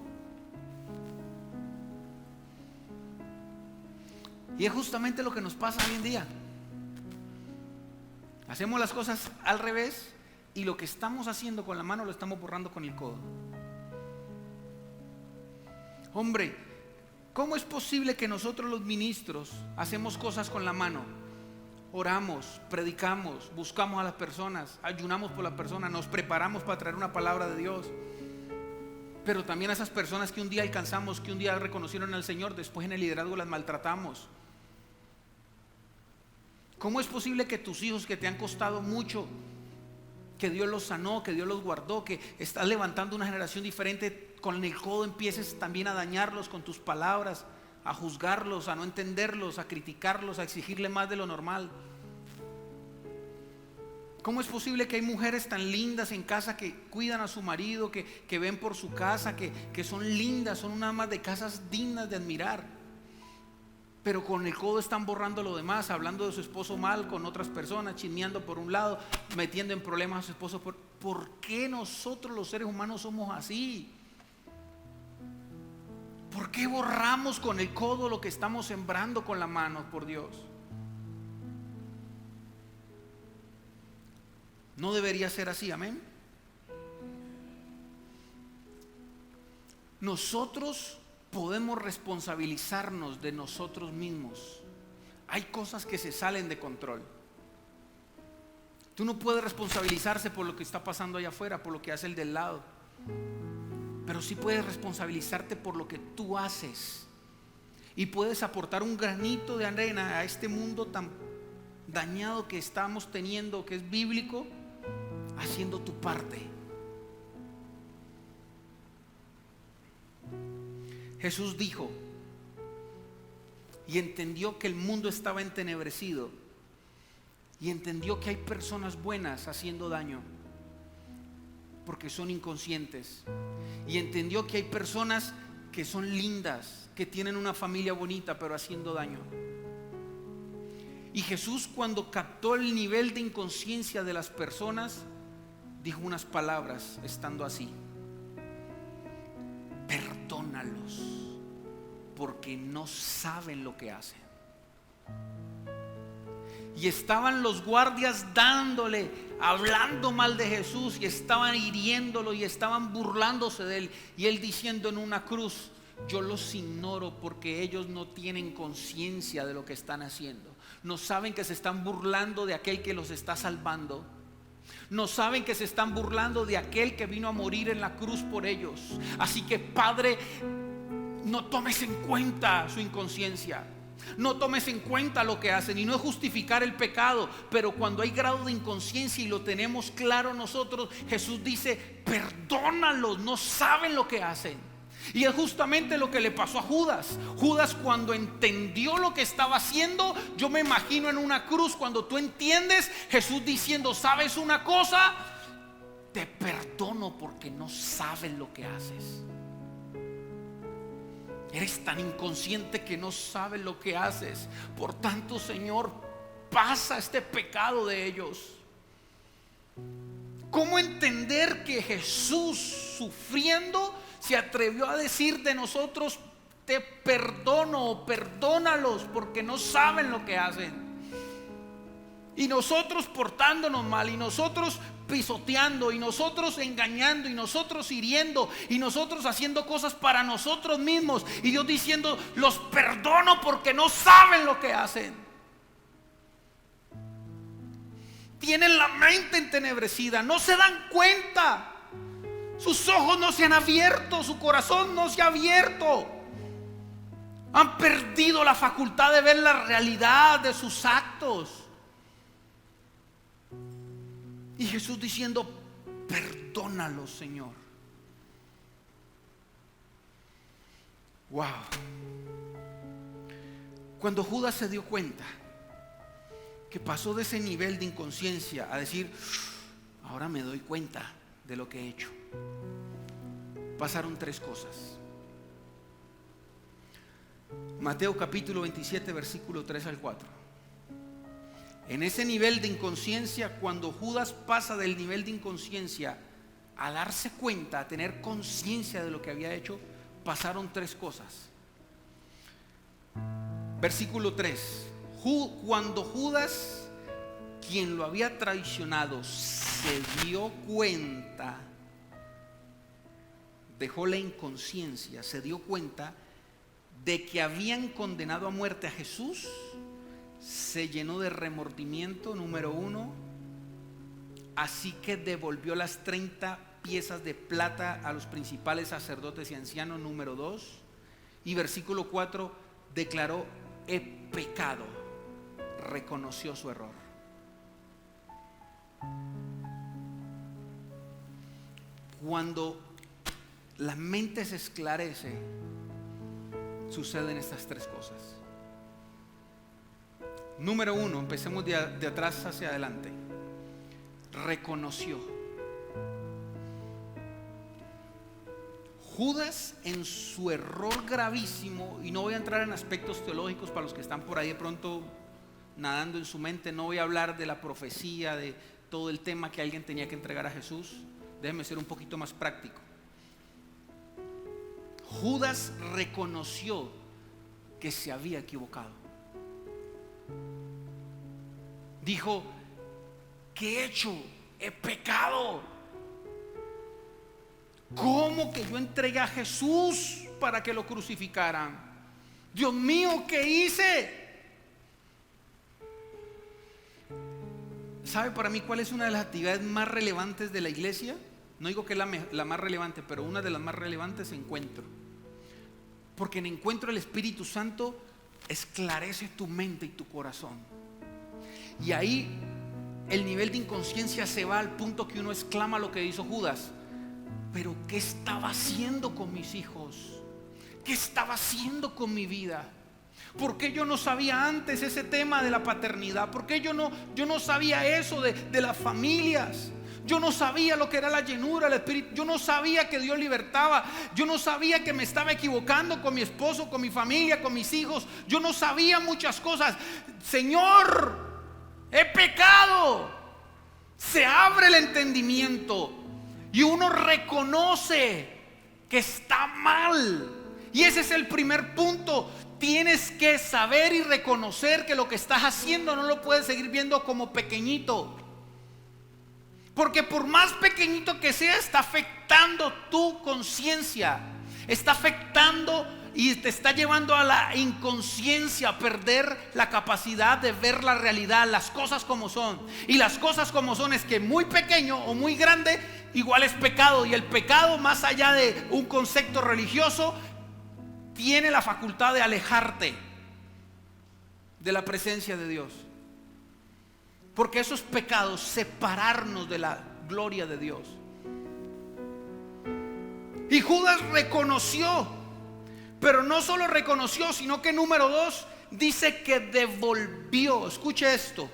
Y es justamente lo que nos pasa hoy en día. Hacemos las cosas al revés y lo que estamos haciendo con la mano lo estamos borrando con el codo. Hombre, ¿cómo es posible que nosotros los ministros hacemos cosas con la mano? Oramos, predicamos, buscamos a las personas, ayunamos por la persona, nos preparamos para traer una palabra de Dios. Pero también a esas personas que un día alcanzamos, que un día reconocieron al Señor, después en el liderazgo las maltratamos. ¿Cómo es posible que tus hijos, que te han costado mucho, que Dios los sanó, que Dios los guardó, que estás levantando una generación diferente, con el codo empieces también a dañarlos con tus palabras, a juzgarlos, a no entenderlos, a criticarlos, a exigirle más de lo normal? ¿Cómo es posible que hay mujeres tan lindas en casa que cuidan a su marido, que ven por su casa, que son lindas, son unas amas de casas dignas de admirar, pero con el codo están borrando lo demás, hablando de su esposo mal con otras personas, chismeando por un lado, metiendo en problemas a su esposo? ¿Por qué nosotros los seres humanos somos así? ¿Por qué borramos con el codo lo que estamos sembrando con la mano, por Dios? No debería ser así, amén. Nosotros podemos responsabilizarnos de nosotros mismos. Hay cosas que se salen de control. Tú no puedes responsabilizarse por lo que está pasando allá afuera, por lo que hace el del lado, pero sí puedes responsabilizarte por lo que tú haces, y puedes aportar un granito de arena a este mundo tan dañado que estamos teniendo, que es bíblico, haciendo tu parte. Jesús dijo y entendió que el mundo estaba entenebrecido, y entendió que hay personas buenas haciendo daño porque son inconscientes, y entendió que hay personas que son lindas, que tienen una familia bonita, pero haciendo daño. Y Jesús, cuando captó el nivel de inconsciencia de las personas, dijo unas palabras estando así: perdónalos, porque no saben lo que hacen. Y estaban los guardias dándole, hablando mal de Jesús, y estaban hiriéndolo, y estaban burlándose de él, y él diciendo en una cruz: yo los ignoro, porque ellos no tienen conciencia de lo que están haciendo. No saben que se están burlando de aquel que los está salvando. No saben que se están burlando de aquel que vino a morir en la cruz por ellos. Así que, Padre, no tomes en cuenta su inconsciencia, no tomes en cuenta lo que hacen. Y no es justificar el pecado, pero cuando hay grado de inconsciencia y lo tenemos claro nosotros, Jesús dice: perdónalos, no saben lo que hacen. Y es justamente lo que le pasó a Judas. Judas, cuando entendió lo que estaba haciendo, yo me imagino en una cruz, cuando tú entiendes, Jesús diciendo: ¿sabes una cosa? Te perdono porque no sabes lo que haces. Eres tan inconsciente que no sabes lo que haces. Por tanto, Señor, pasa este pecado de ellos. ¿Cómo entender que Jesús, sufriendo, se atrevió a decir de nosotros: te perdono, perdónalos porque no saben lo que hacen? Y nosotros portándonos mal, y nosotros pisoteando, y nosotros engañando, y nosotros hiriendo, y nosotros haciendo cosas para nosotros mismos, y Dios diciendo: los perdono porque no saben lo que hacen. Tienen la mente entenebrecida, no se dan cuenta. Sus ojos no se han abierto, su corazón no se ha abierto. Han perdido la facultad de ver la realidad de sus actos. Y Jesús diciendo: perdónalos, Señor. Wow. Cuando Judas se dio cuenta que pasó de ese nivel de inconsciencia a decir: ahora me doy cuenta de lo que he hecho, pasaron tres cosas. Mateo capítulo 27, versículo 3 al 4. En ese nivel de inconsciencia, cuando Judas pasa del nivel de inconsciencia a darse cuenta, a tener conciencia de lo que había hecho, pasaron tres cosas. Versículo 3. Cuando Judas, quien lo había traicionado, se dio cuenta, dejó la inconsciencia, se dio cuenta de que habían condenado a muerte a Jesús, se llenó de remordimiento, número uno. Así que devolvió las 30 piezas de plata a los principales sacerdotes y ancianos, número 2. Y versículo 4, declaró: he pecado. Reconoció su error. Cuando la mente se esclarece, suceden estas tres cosas. Número 1, empecemos de atrás hacia adelante. Reconoció. Judas, en su error gravísimo, y no voy a entrar en aspectos teológicos para los que están por ahí de pronto nadando en su mente, no voy a hablar de la profecía, de todo el tema que alguien tenía que entregar a Jesús. Déjeme ser un poquito más práctico. Judas reconoció que se había equivocado. Dijo: ¿qué he hecho? He pecado. ¿Cómo que yo entregué a Jesús para que lo crucificaran? Dios mío, ¿qué hice? ¿Sabe para mí cuál es una de las actividades más relevantes de la iglesia? No digo que es la más relevante, pero una de las más relevantes es encuentro. Porque en encuentro el Espíritu Santo esclarece tu mente y tu corazón. Y ahí el nivel de inconsciencia se va al punto que uno exclama lo que hizo Judas: pero ¿qué estaba haciendo con mis hijos? ¿Qué estaba haciendo con mi vida? ¿Por qué yo no sabía antes ese tema de la paternidad? ¿Por qué yo no sabía eso de las familias? Yo no sabía lo que era la llenura del Espíritu. Yo no sabía que Dios libertaba. Yo no sabía que me estaba equivocando con mi esposo, con mi familia, con mis hijos. Yo no sabía muchas cosas. Señor, he pecado. Se abre el entendimiento y uno reconoce que está mal. Y ese es el primer punto. Tienes que saber y reconocer que lo que estás haciendo no lo puedes seguir viendo como pequeñito. Porque por más pequeñito que sea, está afectando tu conciencia. Está afectando y te está llevando a la inconsciencia, a perder la capacidad de ver la realidad, las cosas como son. Y las cosas como son es que muy pequeño o muy grande igual es pecado. Y el pecado, más allá de un concepto religioso, tiene la facultad de alejarte de la presencia de Dios. Porque esos pecados, separarnos de la gloria de Dios. Y Judas reconoció, pero no solo reconoció, sino que número 2, dice que devolvió. Escuche esto.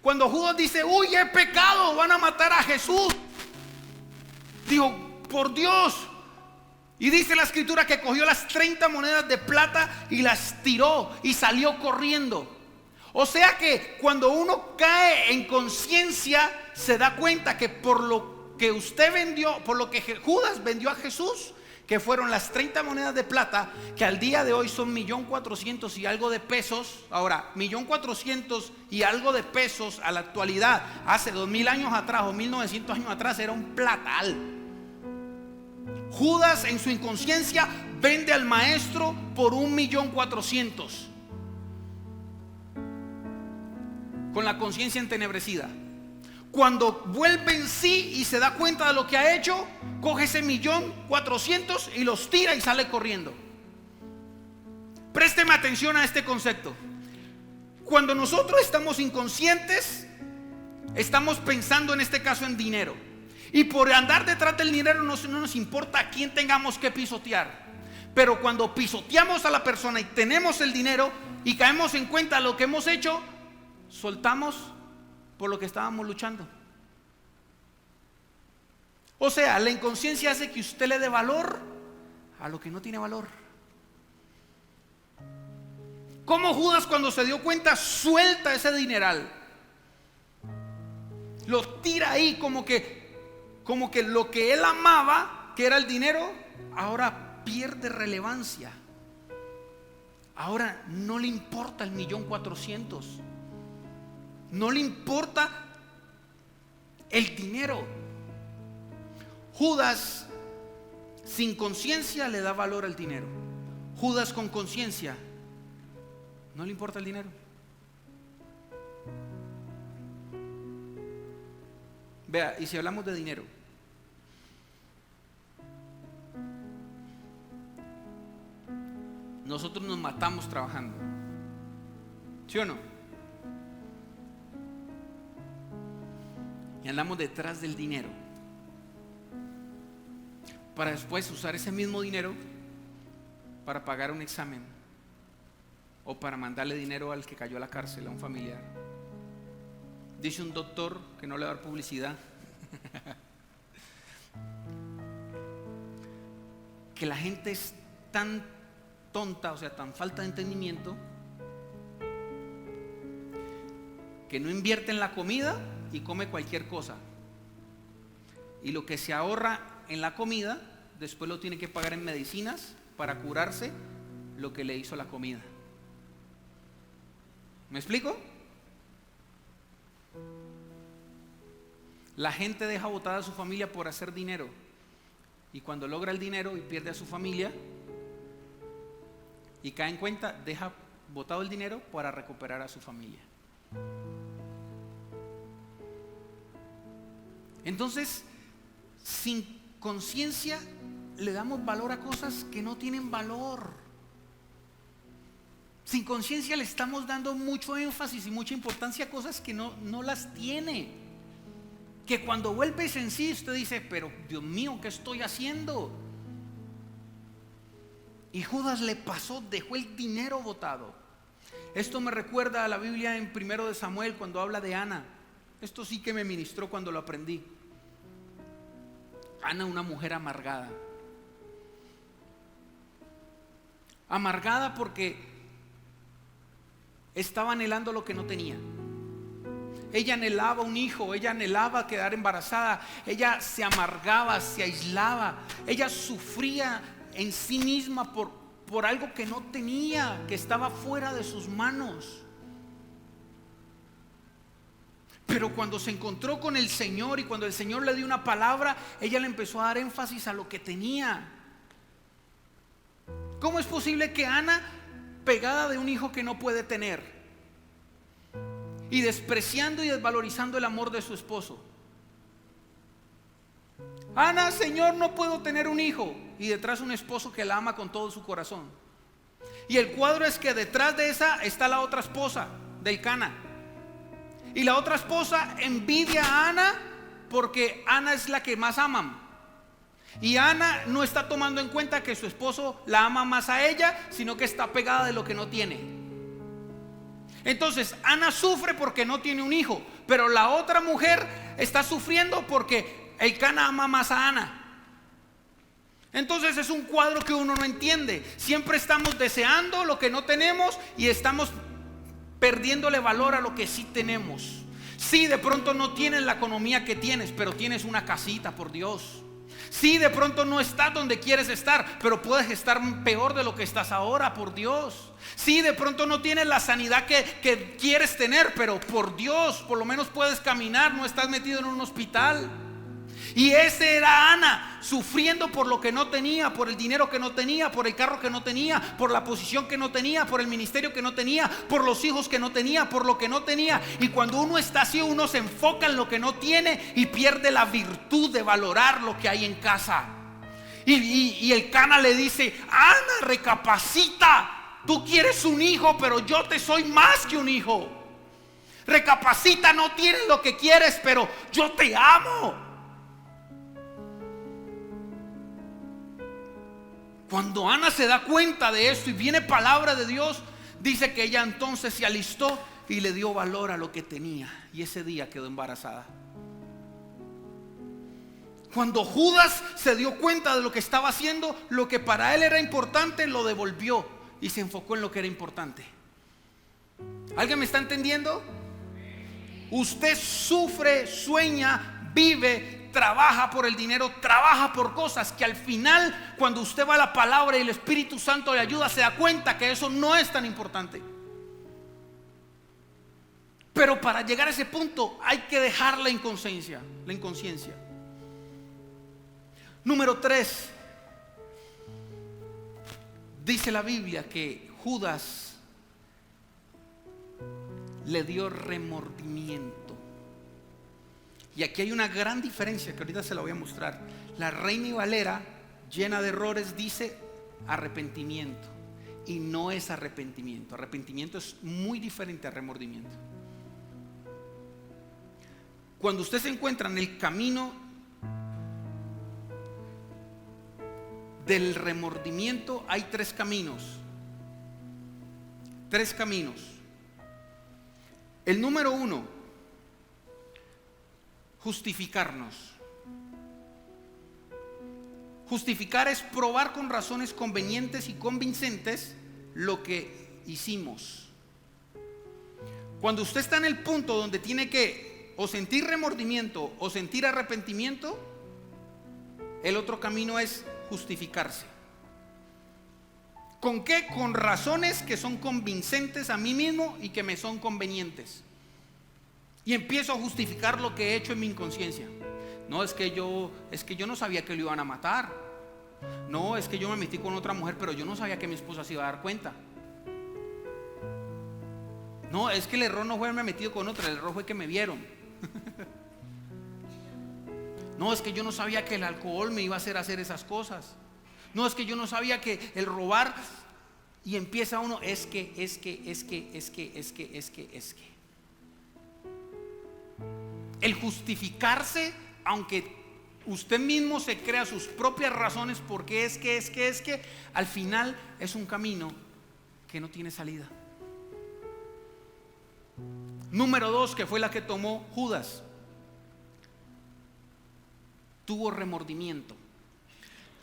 Cuando Judas dice: uy, he pecado, van a matar a Jesús, dijo: por Dios. Y dice la escritura que cogió las 30 monedas de plata y las tiró y salió corriendo. O sea que cuando uno cae en conciencia, se da cuenta que por lo que usted vendió, por lo que Judas vendió a Jesús, que fueron las 30 monedas de plata, que al día de hoy son 1.400.000 y algo de pesos. Ahora, 1.400.000 y algo de pesos a la actualidad, hace 2000 años atrás o 1900 años atrás, era un platal. Judas, en su inconsciencia, vende al maestro por 1.400.000, con la conciencia entenebrecida. Cuando vuelve en sí y se da cuenta de lo que ha hecho, coge ese 1.400.000 y los tira y sale corriendo. Présteme atención a este concepto. Cuando nosotros estamos inconscientes, estamos pensando en este caso en dinero. Y por andar detrás del dinero no nos importa a quién tengamos que pisotear. Pero cuando pisoteamos a la persona y tenemos el dinero y caemos en cuenta de lo que hemos hecho, soltamos por lo que estábamos luchando. O sea, la inconsciencia hace que usted le dé valor a lo que no tiene valor. Como Judas, cuando se dio cuenta, suelta ese dineral, lo tira ahí, como que lo que él amaba, que era el dinero, ahora pierde relevancia. Ahora no le importa el 1.400.000. No le importa el dinero. Judas sin conciencia le da valor al dinero. Judas con conciencia no le importa el dinero. Vea, y si hablamos de dinero, nosotros nos matamos trabajando. ¿Sí o no? Y andamos detrás del dinero para después usar ese mismo dinero para pagar un examen o para mandarle dinero al que cayó a la cárcel, a un familiar. Dice un doctor, que no le va a dar publicidad, que la gente es tan tonta, o sea, tan falta de entendimiento, que no invierte en la comida y come cualquier cosa, y lo que se ahorra en la comida después lo tiene que pagar en medicinas para curarse lo que le hizo la comida. ¿Me explico? La gente deja botada a su familia por hacer dinero, y cuando logra el dinero y pierde a su familia y cae en cuenta, deja botado el dinero para recuperar a su familia. Entonces, sin conciencia le damos valor a cosas que no tienen valor. Sin conciencia le estamos dando mucho énfasis y mucha importancia a cosas que no las tiene. Que cuando vuelves en sí usted dice, pero Dios mío, ¿qué estoy haciendo? Y Judas le pasó, dejó el dinero botado. Esto me recuerda a la Biblia en 1 Samuel cuando habla de Ana. Esto sí que me ministró cuando lo aprendí. Ana, una mujer amargada. Amargada porque estaba anhelando lo que no tenía. Ella anhelaba un hijo, ella anhelaba quedar embarazada, ella se amargaba, se aislaba, ella sufría en sí misma por algo que no tenía, que estaba fuera de sus manos. Pero cuando se encontró con el Señor y cuando el Señor le dio una palabra, ella le empezó a dar énfasis a lo que tenía. ¿Cómo es posible que Ana, pegada de un hijo que no puede tener y despreciando y desvalorizando el amor de su esposo? Ana, Señor, no puedo tener un hijo, y detrás un esposo que la ama con todo su corazón. Y el cuadro es que detrás de esa está la otra esposa del Cana. Y la otra esposa envidia a Ana porque Ana es la que más aman. Y Ana no está tomando en cuenta que su esposo la ama más a ella, sino que está pegada de lo que no tiene. Entonces Ana sufre porque no tiene un hijo, pero la otra mujer está sufriendo porque el Cana ama más a Ana. Entonces es un cuadro que uno no entiende. Siempre estamos deseando lo que no tenemos y estamos perdiéndole valor a lo que sí tenemos. Sí, de pronto no tienes la economía que tienes, pero tienes una casita, por Dios. Sí, de pronto no estás donde quieres estar, pero puedes estar peor de lo que estás ahora, por Dios. Sí, de pronto no tienes la sanidad que quieres tener, pero por Dios, por lo menos puedes caminar, no estás metido en un hospital. Y ese era Ana, sufriendo por lo que no tenía, por el dinero que no tenía, por el carro que no tenía, por la posición que no tenía, por el ministerio que no tenía, por los hijos que no tenía, por lo que no tenía. Y cuando uno está así, uno se enfoca en lo que no tiene y pierde la virtud de valorar lo que hay en casa. Y el Cana le dice: Ana, recapacita, tú quieres un hijo, pero yo te soy más que un hijo. Recapacita, no tienes lo que quieres, pero yo te amo. Cuando Ana se da cuenta de esto y viene palabra de Dios, dice que ella entonces se alistó y le dio valor a lo que tenía, y ese día quedó embarazada. Cuando Judas se dio cuenta de lo que estaba haciendo, lo que para él era importante lo devolvió y se enfocó en lo que era importante. ¿Alguien me está entendiendo? Usted sufre, sueña, vive, trabaja por el dinero, trabaja por cosas que al final, cuando usted va a la palabra y el Espíritu Santo le ayuda, se da cuenta que eso no es tan importante. Pero para llegar a ese punto hay que dejar la inconsciencia. Número 3, dice la Biblia que Judas le dio remordimiento. Y aquí hay una gran diferencia que ahorita se la voy a mostrar. La Reina Valera, llena de errores, dice arrepentimiento. y no es arrepentimiento. Arrepentimiento es muy diferente a remordimiento. Cuando usted se encuentra en el camino del remordimiento, hay tres caminos. Tres caminos. El número uno, justificarnos. Justificar es probar con razones convenientes y convincentes lo que hicimos. Cuando usted está en el punto donde tiene que o sentir remordimiento o sentir arrepentimiento, el otro camino es justificarse. ¿Con qué? Con razones que son convincentes a mí mismo y que me son convenientes. Y empiezo a justificar lo que he hecho en mi inconsciencia. No, es que yo no sabía que lo iban a matar. No, es que yo me metí con otra mujer, pero yo no sabía que mi esposa se iba a dar cuenta. No, es que el error no fue haberme metido con otra, el error fue que me vieron. No, es que yo no sabía que el alcohol me iba a hacer esas cosas. No, es que yo no sabía que el robar. Y empieza uno, es que. El justificarse, aunque usted mismo se crea sus propias razones porque es que, al final es un camino que no tiene salida. Número 2, que fue la que tomó Judas, tuvo remordimiento.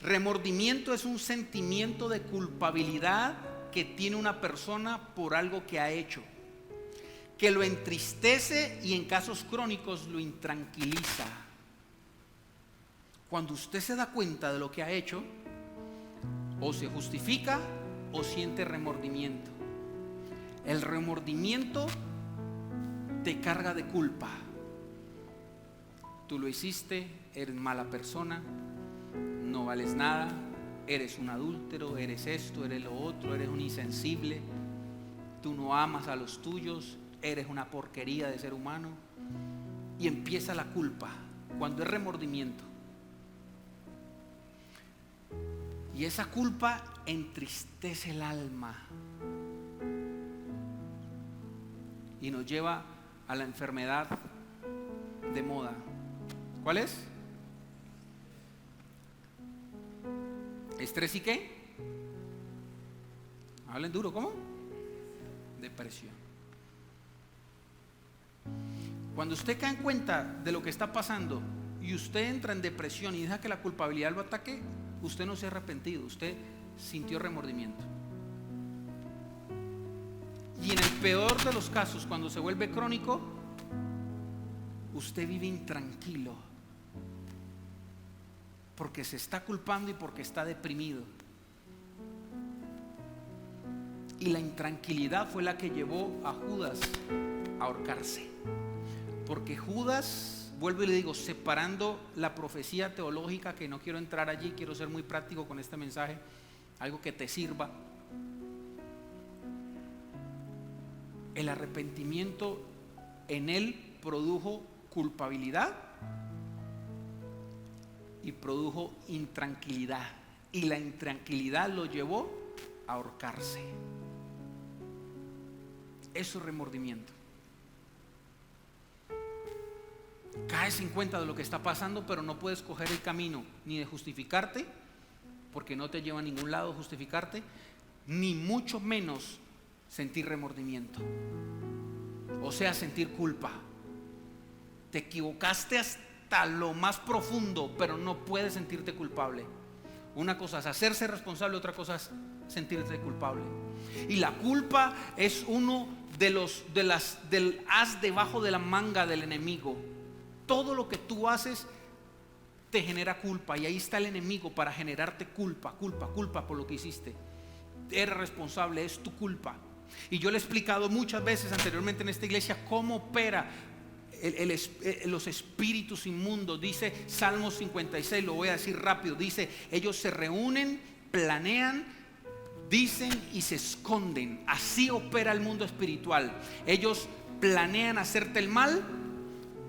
Remordimiento es un sentimiento de culpabilidad que tiene una persona por algo que ha hecho, que lo entristece y en casos crónicos lo intranquiliza. Cuando usted se da cuenta de lo que ha hecho, o se justifica o siente remordimiento. El remordimiento te carga de culpa. Tú lo hiciste, eres mala persona, no vales nada, eres un adúltero, eres esto, eres lo otro, eres un insensible, tú no amas a los tuyos, eres una porquería de ser humano. Y empieza la culpa cuando es remordimiento. Y esa culpa entristece el alma y nos lleva a la enfermedad de moda. ¿Cuál es? ¿Estrés y qué? Hablen duro, ¿cómo? Depresión. Cuando usted cae en cuenta de lo que está pasando y usted entra en depresión y deja que la culpabilidad lo ataque, usted no se ha arrepentido, usted sintió remordimiento. Y en el peor de los casos, cuando se vuelve crónico, usted vive intranquilo porque se está culpando y porque está deprimido. Y la intranquilidad fue la que llevó a Judas a ahorcarse. Porque Judas, vuelvo y le digo, separando la profecía teológica, que no quiero entrar allí, quiero ser muy práctico con este mensaje, algo que te sirva. El arrepentimiento en él produjo culpabilidad y produjo intranquilidad, y la intranquilidad lo llevó a ahorcarse. Eso es remordimiento. Caes en cuenta de lo que está pasando, pero no puedes coger el camino ni de justificarte, porque no te lleva a ningún lado justificarte, ni mucho menos sentir remordimiento, o sea, sentir culpa. Te equivocaste hasta lo más profundo, pero no puedes sentirte culpable. Una cosa es hacerse responsable, otra cosa es sentirse culpable. Y la culpa es uno del as debajo de la manga del enemigo. Todo lo que tú haces te genera culpa, y ahí está el enemigo para generarte culpa por lo que hiciste. Eres responsable, es tu culpa. Y yo le he explicado muchas veces anteriormente en esta iglesia cómo opera los espíritus inmundos. Dice Salmos 56, lo voy a decir rápido, dice: ellos se reúnen, planean, dicen y se esconden. Así opera el mundo espiritual. Ellos planean hacerte el mal,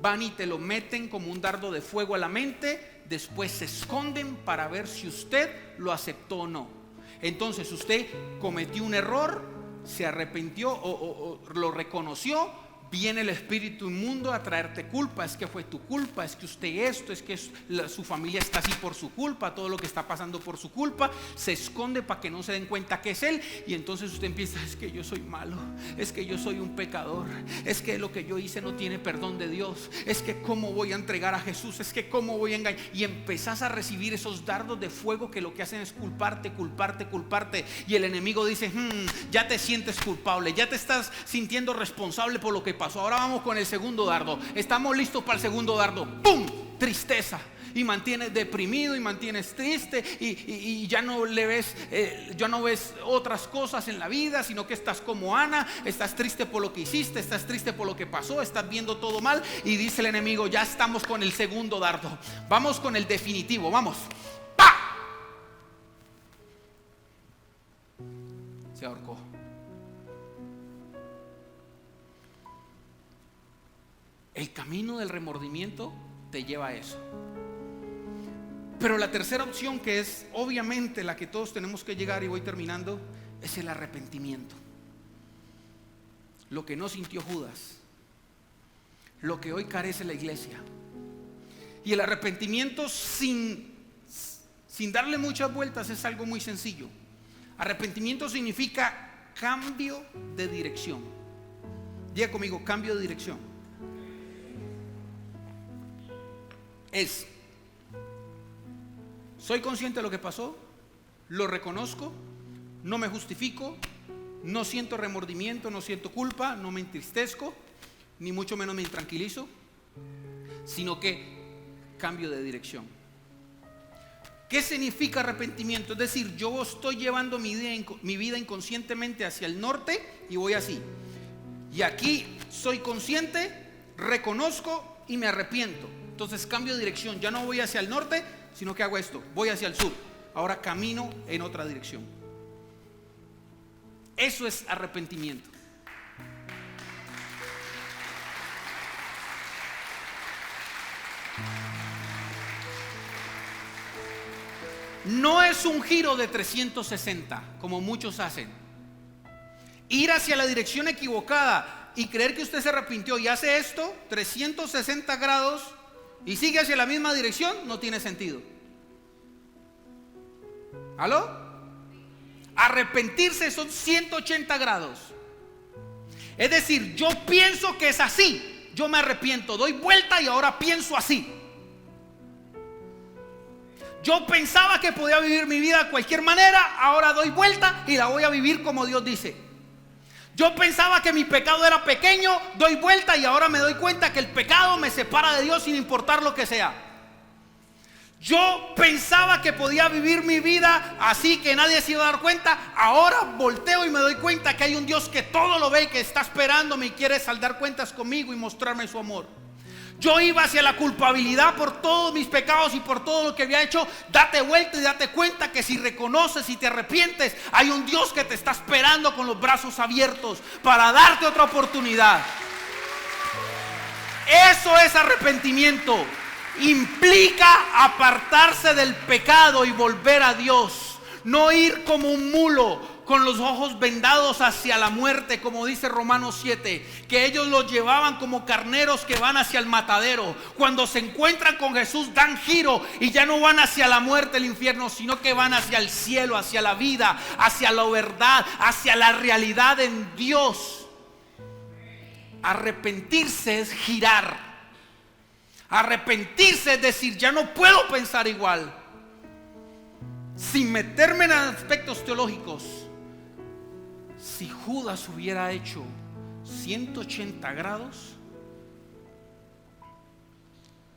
van y te lo meten como un dardo de fuego a la mente, después se esconden para ver si usted lo aceptó o no. Entonces usted cometió un error, se arrepintió o lo reconoció. Viene el espíritu inmundo a traerte culpa. Es que fue tu culpa, es que usted esto, es que su familia está así por su culpa, todo lo que está pasando por su culpa. Se esconde para que no se den cuenta que es él. Y entonces usted empieza: es que yo soy malo, es que yo soy un pecador, es que lo que yo hice no tiene perdón de Dios, es que cómo voy a entregar a Jesús, es que cómo voy a engañar. Y empezás a recibir esos dardos de fuego que lo que hacen es culparte. Y el enemigo dice: ya te sientes culpable, ya te estás sintiendo responsable por lo que pasó. Ahora vamos con el segundo dardo. Estamos listos para el segundo dardo. ¡Pum! Tristeza. Y mantienes deprimido y mantienes triste y ya no le ves, ya no ves otras cosas en la vida, sino que estás como Ana. Estás triste por lo que hiciste, estás triste por lo que pasó, estás viendo todo mal. Y dice el enemigo: ya estamos con el segundo dardo. Vamos con el definitivo. Vamos. ¡Pah! Se ahorcó. El camino del remordimiento te lleva a eso. Pero la tercera opción, que es obviamente la que todos tenemos que llegar, y voy terminando, es el arrepentimiento. Lo que no sintió Judas, lo que hoy carece la iglesia. Y el arrepentimiento sin darle muchas vueltas es algo muy sencillo. Arrepentimiento significa cambio de dirección. Diga conmigo: cambio de dirección. Soy consciente de lo que pasó, lo reconozco, no me justifico, no siento remordimiento, no siento culpa, no me entristezco, ni mucho menos me intranquilizo, sino que cambio de dirección. ¿Qué significa arrepentimiento? Es decir, yo estoy llevando mi vida inconscientemente hacia el norte y voy así. Y aquí soy consciente, reconozco y me arrepiento. Entonces cambio de dirección. Ya no voy hacia el norte, sino que hago esto: voy hacia el sur. Ahora camino en otra dirección. Eso es arrepentimiento. No es un giro de 360 como muchos hacen. Ir hacia la dirección equivocada y creer que usted se arrepintió y hace esto 360 grados y sigue hacia la misma dirección, no tiene sentido. ¿Aló? Arrepentirse son 180 grados. Es decir, yo pienso que es así, yo me arrepiento, doy vuelta y ahora pienso así. Yo pensaba que podía vivir mi vida de cualquier manera, ahora doy vuelta y la voy a vivir como Dios dice. Yo pensaba que mi pecado era pequeño, doy vuelta y ahora me doy cuenta que el pecado me separa de Dios sin importar lo que sea. Yo pensaba que podía vivir mi vida así, que nadie se iba a dar cuenta. Ahora volteo y me doy cuenta que hay un Dios que todo lo ve y que está esperándome y quiere saldar cuentas conmigo y mostrarme su amor. Yo iba hacia la culpabilidad por todos mis pecados y por todo lo que había hecho. Date vuelta y date cuenta que si reconoces y te arrepientes, hay un Dios que te está esperando con los brazos abiertos para darte otra oportunidad. Eso es arrepentimiento. Implica apartarse del pecado y volver a Dios. No ir como un mulo con los ojos vendados hacia la muerte, como dice Romanos 7, que ellos los llevaban como carneros que van hacia el matadero. Cuando se encuentran con Jesús dan giro y ya no van hacia la muerte, el infierno, sino que van hacia el cielo, hacia la vida, hacia la verdad, hacia la realidad en Dios. Arrepentirse es girar. Arrepentirse es decir, ya no puedo pensar igual. Sin meterme en aspectos teológicos, si Judas hubiera hecho 180 grados,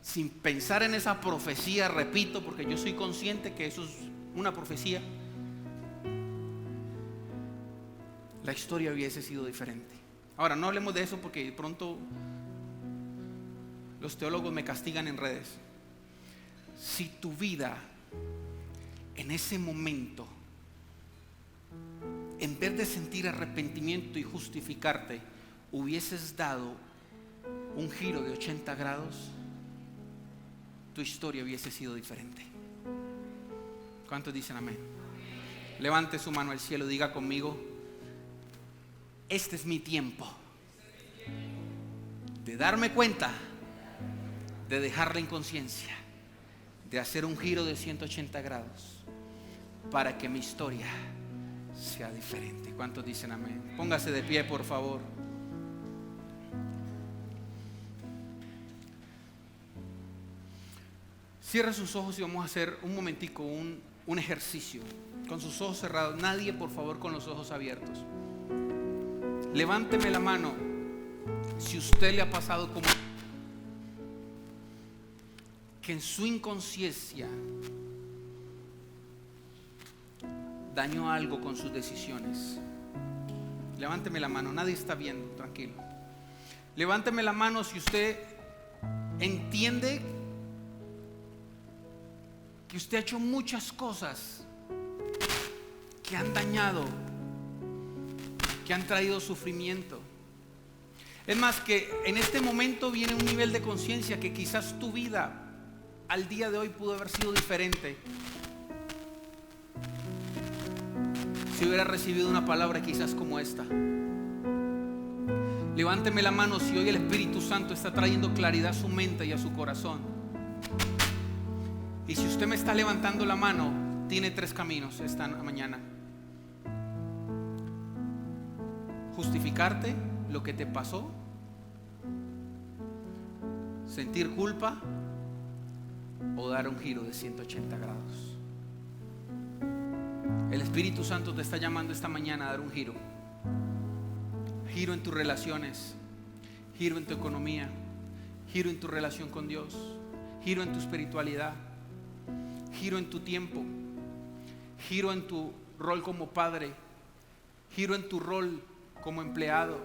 sin pensar en esa profecía, repito, porque yo soy consciente que eso es una profecía, la historia hubiese sido diferente. Ahora, no hablemos de eso porque de pronto los teólogos me castigan en redes. Si tu vida en ese momento, en vez de sentir arrepentimiento y justificarte, hubieses dado un giro de 80 grados, tu historia hubiese sido diferente. ¿Cuántos dicen amén? Levante su mano al cielo, diga conmigo: este es mi tiempo de darme cuenta, de dejar la inconsciencia, de hacer un giro de 180 grados para que mi historia sea diferente. ¿Cuántos dicen amén? Póngase de pie, por favor. Cierra sus ojos y vamos a hacer un momentico un ejercicio con sus ojos cerrados. Nadie, por favor, con los ojos abiertos. Levánteme la mano si usted le ha pasado como que en su inconsciencia dañó algo con sus decisiones. Levánteme la mano, nadie está viendo, tranquilo. Levánteme la mano si usted entiende que usted ha hecho muchas cosas que han dañado, que han traído sufrimiento. Es más, que en este momento viene un nivel de conciencia que quizás tu vida al día de hoy pudo haber sido diferente si hubiera recibido una palabra quizás como esta. Levánteme la mano si hoy el Espíritu Santo está trayendo claridad a su mente y a su corazón. Y si usted me está levantando la mano, tiene 3 caminos esta mañana: justificarte lo que te pasó, sentir culpa o dar un giro de 180 grados. El Espíritu Santo te está llamando esta mañana a dar un giro. Giro en tus relaciones, giro en tu economía, giro en tu relación con Dios, giro en tu espiritualidad, giro en tu tiempo, giro en tu rol como padre, giro en tu rol como empleado,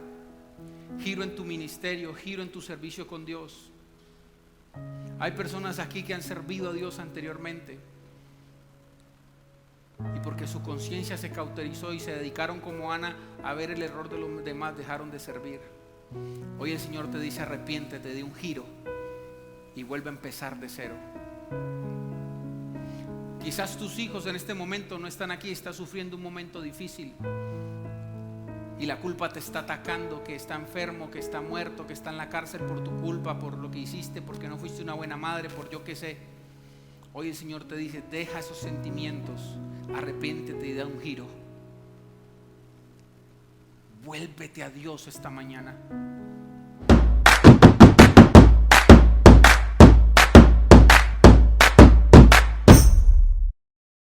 giro en tu ministerio, giro en tu servicio con Dios. Hay personas aquí que han servido a Dios anteriormente y porque su conciencia se cauterizó y se dedicaron como Ana a ver el error de los demás, dejaron de servir. Hoy el Señor te dice: arrepiéntete, de un giro y vuelve a empezar de cero. Quizás tus hijos en este momento no están aquí, están sufriendo un momento difícil y la culpa te está atacando, que está enfermo, que está muerto, que está en la cárcel por tu culpa, por lo que hiciste, porque no fuiste una buena madre, por yo qué sé. Hoy el Señor te dice: deja esos sentimientos, arrepiéntete y da un giro. Vuélvete a Dios esta mañana.